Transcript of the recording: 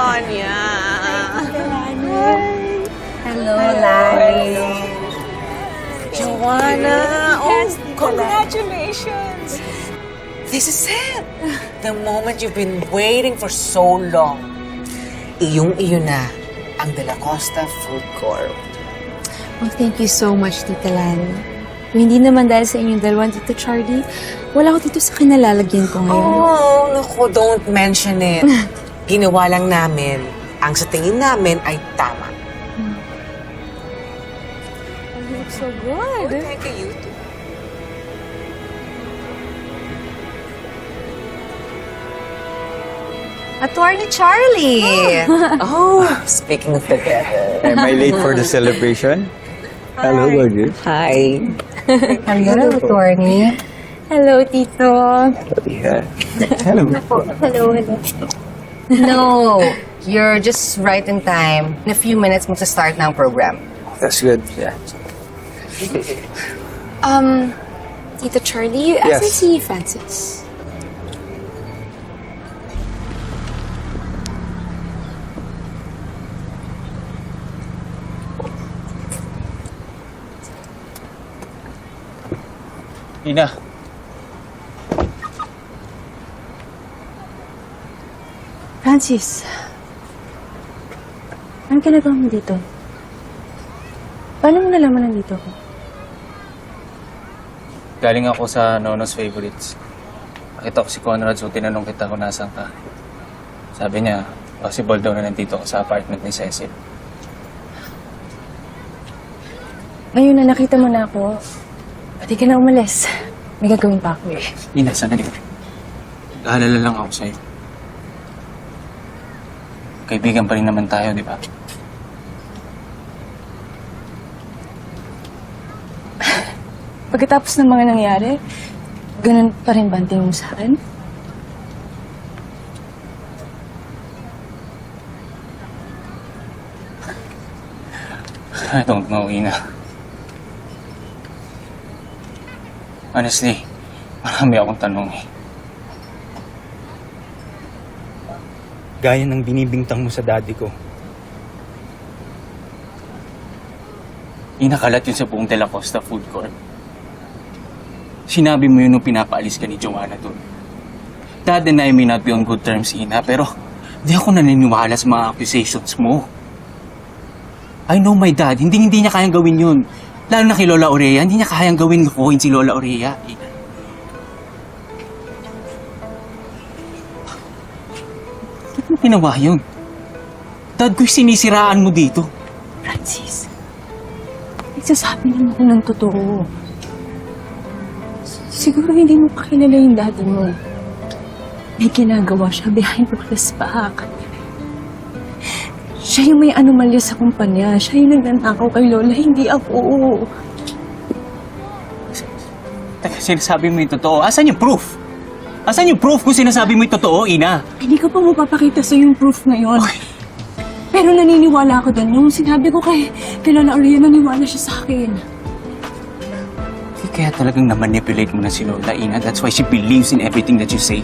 Sonia. Hello, Lani. Joanna. Oh, Congratulations! this is it. The moment you've been waiting for so long. Iyong-iyo na ang De La Costa Food Corp. Well, thank you so much, Tita Lani. Kung hindi naman dahil sa inyong dalawa, Tito Charlie, wala ko dito sa kinalalagyan ko ngayon. Oh, naku, don't mention it. Ginawa lang namin ang sa tingin namin ay tama. You look so good. Thank you too. Attorney Charlie! Oh, speaking of the devil. Am I late for the celebration? Hello, Gorgeous. Hi. Hello, Attorney. Hello, Tito. Yeah. Hello. Hello. No, you're just right in time. In a few minutes, magsa-start na ang program. That's good. Yeah. Tito Charlie, Yes. asan si Francis? Ina. Francis, anong ginagawa mo dito? Paano mo nalaman nandito ako? Galing ako sa Nono's Favorites. Nakita ko si Conrad, so tinanong kita kung nasan ka. Sabi niya, possible daw na nandito ako sa apartment ni Cecil. Ngayon na nakita mo na ako, pati ka na umalis. May gagawin pa ako eh. Ina, sandali. Nag-aalala lang ako sa'yo. Kaibigan pa rin naman tayo, di ba? Pagkatapos ng mga nangyari, ganun pa rin ba ang tingin mo sa akin? I don't know, Ina. Honestly, marami akong tanong eh. Gaya ng binibintang mo sa daddy ko. Inakalat yun sa buong De La Costa Food Corp. Sinabi mo yun nung pinapaalis ka ni Joanna dun. Dad and I may not be on good terms, Ina, pero di ako naniniwala sa mga accusations mo. I know my dad, hindi niya kayang gawin yun. Lalo na kay Lola Aurea, hindi niya kayang gawin ko si Lola Aurea. Ina. Bakit mo ginawa yun? Dad ko'y sinisiraan mo dito. Francis, nagsasabi naman ako ng totoo. Siguro hindi mo pa kilala yung daddy mo. May ginagawa siya behind Rola's back. Siya yung may anomalya sa kumpanya. Siya yung nagnanakaw kay Lola, hindi ako. Teka, sinasabi mo yung totoo. Asan yung proof? Asan yung proof kung sinasabi mo yung totoo, Ina? Hindi ko pa mapapakita sa yung proof ngayon. Pero naniniwala ako doon. Yung sinabi ko kay Lola Aurea, naniwala siya sa akin. Kaya talagang na-manipulate mo na si Lola, Ina. That's why she believes in everything that you say.